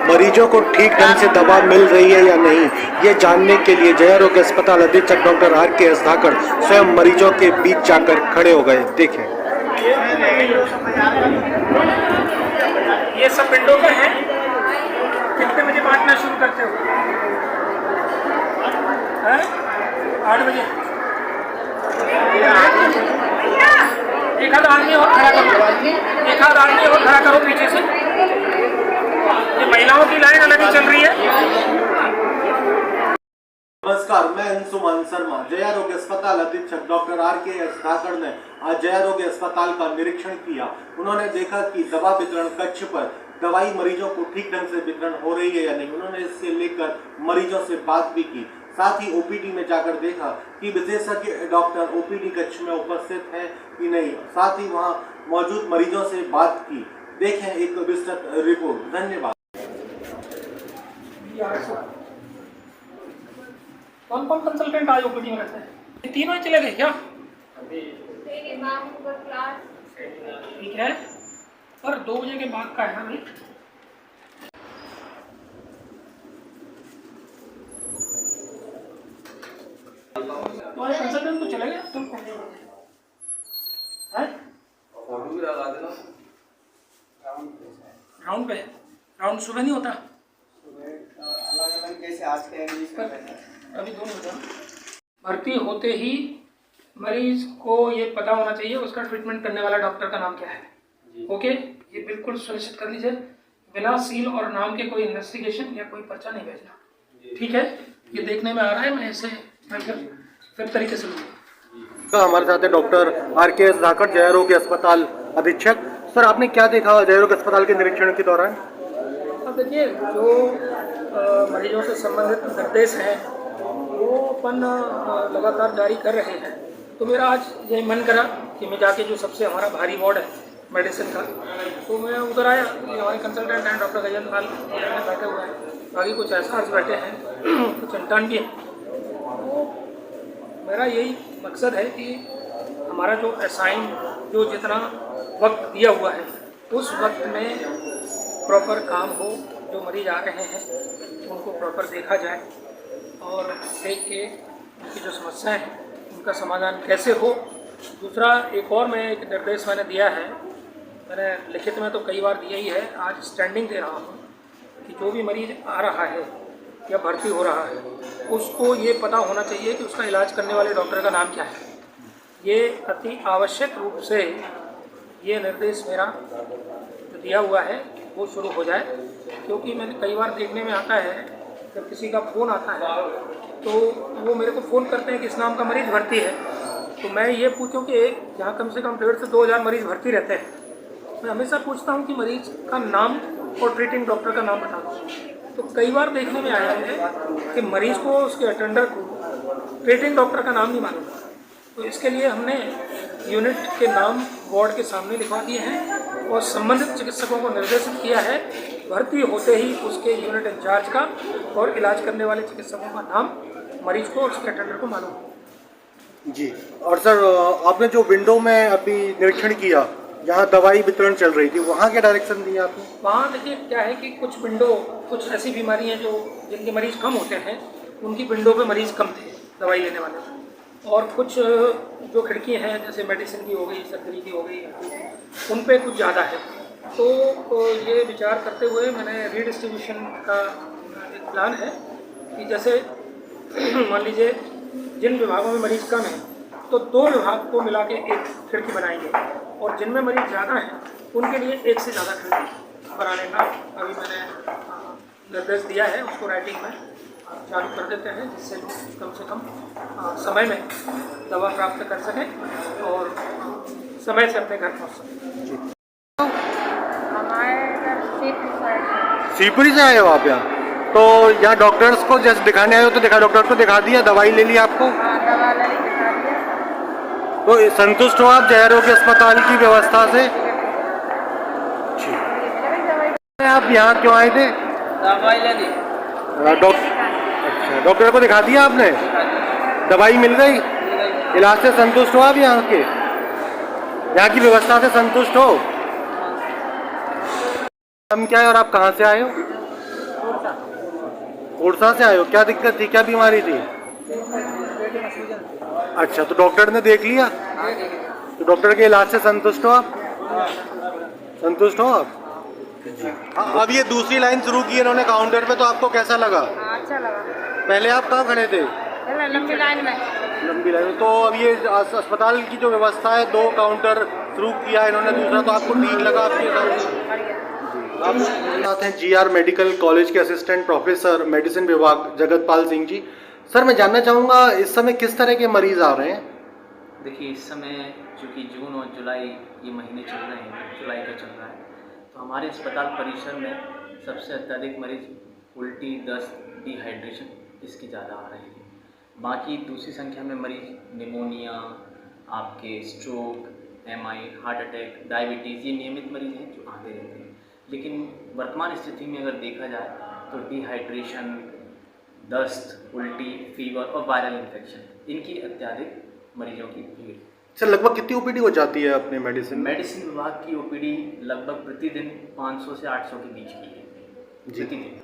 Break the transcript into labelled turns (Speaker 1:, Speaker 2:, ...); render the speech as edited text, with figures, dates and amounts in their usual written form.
Speaker 1: मरीजों को ठीक ढंग से दवा मिल रही है या नहीं, ये जानने के लिए जय आरोग्य अस्पताल अधीक्षक डॉक्टर RKS धाकड़ स्वयं मरीजों के बीच जाकर खड़े हो गए। देखें,
Speaker 2: ये सब विंडो पे है। कितने बजे बांटना शुरू करते हो? 8 बजे। एक आध आदमी और खड़ा करो, एक आध आदमी और खड़ा करो पीछे से। ये महिलाओं की लाइन अलग ही चल रही है।
Speaker 1: नमस्कार, मैं अंशुमान शर्मा। जय आरोग्य अस्पताल अधीक्षक डॉक्टर RKS धाकड़ ने आज जय आरोग्य अस्पताल का निरीक्षण किया। उन्होंने देखा कि दवा वितरण कक्ष पर दवाई मरीजों को ठीक ढंग से वितरण हो रही है या नहीं। उन्होंने इससे लेकर मरीजों से बात भी की। साथ ही OPD में जाकर देखा कि विशेषज्ञ डॉक्टर OPD कक्ष में उपस्थित हैं कि नहीं। साथ ही वहां मौजूद मरीजों से बात की। देखें एक विस्तृत रिपोर्ट। धन्यवाद।
Speaker 2: कौन कौन कंसल्टेंट आज OPD में रहते हैं? ये तीनों ही चले गए क्या? ठीक है, पर 2 बजे के बाद का है ना भाई? तुम्हारे कंसल्टेंट तो चले गए, तुम कौन है? राउंड पे? राउंड सुबह नहीं होता?
Speaker 3: अलग-अलग जैसे आज के
Speaker 2: अभी दोनों होता। भर्ती होते ही मरीज को ये पता होना चाहिए उसका ट्रीटमेंट करने वाला डॉक्टर का नाम क्या है। ओके, ये बिल्कुल सुनिश्चित कर लीजिए। बिना सील और नाम के कोई इन्वेस्टिगेशन या कोई पर्चा नहीं भेजना। ठीक है, ये देखने में आ रहा है। मैं इसे फिर तरीके से लूँगा।
Speaker 1: हमारे साथ है डॉक्टर RKS धाकड़, जय आरोग्य अस्पताल अधीक्षक। सर, आपने क्या देखा जय आरोग्य अस्पताल के निरीक्षण के दौरान?
Speaker 2: अब देखिए, जो मरीजों से संबंधित निर्देश हैं वो अपन लगातार जारी कर रहे हैं। तो मेरा आज यही मन करा कि मैं जाके जो सबसे हमारा भारी वार्ड है मेडिसिन का, तो मैं उधर आया। हमारे कंसल्टेंट हैं डॉक्टर गजन पाल बैठे हुए हैं, बाकी कुछ एसआर्स बैठे हैं, कुछ इंटर्न भी हैं। तो मेरा यही मकसद है कि हमारा जो असाइन जो जितना वक्त दिया हुआ है उस वक्त में प्रॉपर काम हो। जो मरीज आ रहे हैं उनको प्रॉपर देखा जाए और देख के उनकी जो समस्याएं हैं उनका समाधान कैसे हो। दूसरा, एक और मैं एक निर्देश मैंने दिया है, मैंने लिखित में तो कई बार दिया ही है, आज स्टैंडिंग दे रहा हूँ कि जो भी मरीज आ रहा है या भर्ती हो रहा है उसको ये पता होना चाहिए कि उसका इलाज करने वाले डॉक्टर का नाम क्या है। ये अति आवश्यक रूप से ये निर्देश मेरा जो दिया हुआ है वो शुरू हो जाए, क्योंकि मैंने कई बार देखने में आता है जब किसी का फ़ोन आता है तो वो मेरे को फ़ोन करते हैं कि इस नाम का मरीज़ भर्ती है। तो मैं ये पूछूं कि यहाँ कम से कम 1,500 से 2,000 मरीज़ भर्ती रहते हैं, मैं हमेशा पूछता हूँ कि मरीज़ का नाम और ट्रीटिंग डॉक्टर का नाम बता दो। तो कई बार देखने में आया है कि मरीज़ को उसके अटेंडर को ट्रीटिंग डॉक्टर का नाम नहीं मालूम। तो इसके लिए हमने यूनिट के नाम वार्ड के सामने लिखवा दिए हैं और संबंधित चिकित्सकों को निर्देशित किया है भर्ती होते ही उसके यूनिट इंचार्ज का और इलाज करने वाले चिकित्सकों का नाम मरीज को और उसके अटेंडर को मालूम हो।
Speaker 1: जी, और सर आपने जो विंडो में अभी निरीक्षण किया जहाँ दवाई वितरण चल रही थी, वहाँ क्या डायरेक्शन दिया आपने?
Speaker 2: वहाँ देखिए क्या है कि कुछ विंडो, कुछ ऐसी बीमारी हैं जो जिनके मरीज कम होते हैं, उनकी विंडो पे मरीज कम थे दवाई लेने वाले, और कुछ जो खिड़की हैं जैसे मेडिसिन की हो गई, सर्जरी की हो गई, उन पे कुछ ज़्यादा है। तो ये विचार करते हुए मैंने रीडिस्ट्रीब्यूशन का एक प्लान है कि जैसे मान लीजिए जिन विभागों में मरीज़ कम है तो 2 विभाग को मिला के एक खिड़की बनाएंगे, और जिनमें मरीज़ ज़्यादा हैं उनके लिए 1 से ज़्यादा खिड़की बनाने का अभी मैंने निर्देश दिया है। उसको राइटिंग में चालू कर देते हैं जिससे लोग कम से कम समय में दवा प्राप्त कर सकें और समय से अपने घर पहुँच सकें।
Speaker 4: हमारे घर
Speaker 1: शिवपुरी से आए हो आप यहाँ? तो यहाँ डॉक्टर्स को जैसे दिखाने आए हो तो डॉक्टर को दिखा दिया, दवाई ले ली आपको?
Speaker 4: दवा ले दिखा दिया।
Speaker 1: तो संतुष्ट हो आप जय आरोग्य अस्पताल की व्यवस्था से? आप यहाँ क्यों आए थे?
Speaker 3: दवाई ले ली।
Speaker 1: अच्छा, डॉक्टर को दिखा दिया आपने? दवाई मिल गई? इलाज से संतुष्ट हो आप यहाँ के? यहाँ की व्यवस्था से संतुष्ट हो? हम क्या है और आप कहाँ से आए हो? कोरसा से आए हो, क्या दिक्कत थी, क्या बीमारी थी? अच्छा, तो डॉक्टर ने देख लिया? तो डॉक्टर के इलाज से संतुष्ट हो आप? संतुष्ट हो आप? हाँ, अब ये दूसरी लाइन शुरू की इन्होंने काउंटर पे, तो आपको कैसा लगा?
Speaker 4: हाँ, अच्छा लगा।
Speaker 1: पहले आप कहाँ खड़े थे?
Speaker 4: चलो लंबी लाइन में।
Speaker 1: लंबी लाइन में। तो अब ये अस्पताल की जो व्यवस्था है, 2 काउंटर शुरू किया इन्होंने, दूसरा, तो आपको ठीक लगा आपके हिसाब से?
Speaker 4: बढ़िया।
Speaker 1: आप साथ हैं GR मेडिकल कॉलेज के असिस्टेंट प्रोफेसर मेडिसिन विभाग जगतपाल सिंह जी। सर, मैं जानना चाहूँगा इस समय किस तरह के मरीज आ रहे हैं?
Speaker 5: देखिए, इस समय चूँकि जून और जुलाई ये महीने चल रहे हैं, जुलाई का चल रहा है, तो हमारे अस्पताल परिसर में सबसे अत्यधिक मरीज उल्टी, दस्त, डिहाइड्रेशन इसके ज़्यादा आ रहे हैं। बाकी दूसरी संख्या में मरीज निमोनिया, आपके stroke, MI, heart attack, diabetes, ये नियमित मरीज हैं जो आते रहते हैं। लेकिन वर्तमान स्थिति में अगर देखा जाए तो डिहाइड्रेशन, दस्त, उल्टी, फीवर और वायरल इन्फेक्शन, इनकी अत्यधिक मरीजों की भीड़।
Speaker 1: सर, लगभग कितनी OPD हो जाती है अपने मेडिसिन?
Speaker 5: मेडिसिन विभाग की OPD लगभग प्रतिदिन 500 से 800 के बीच की है,
Speaker 1: जी।
Speaker 5: प्रतिदिन।